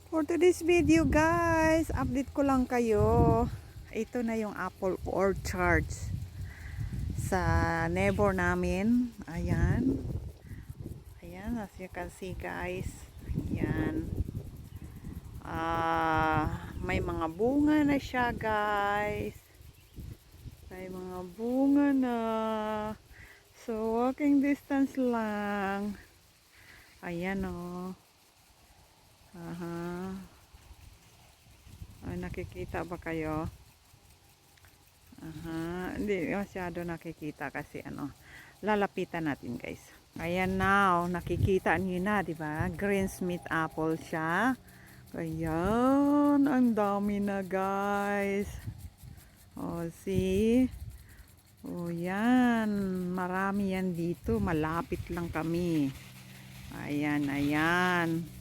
For today's video guys, update ko lang kayo. Ito na yung apple orchard sa neighbor namin. Ayan. Ayan, as you can see guys. Ayan. May mga bunga na siya guys. May mga bunga na. So, walking distance lang. Ayan o. Aha. Ay, nakikita ba kayo? Aha. Hindi masyado nakikita kasi lalapitan natin guys. Ayan now, nakikita niyo na, di ba? Green Smith apple siya. Ayan, ang dami na guys. Oh, see? Oh, yan. Marami yan dito. Malapit lang kami. Ayan, ayan.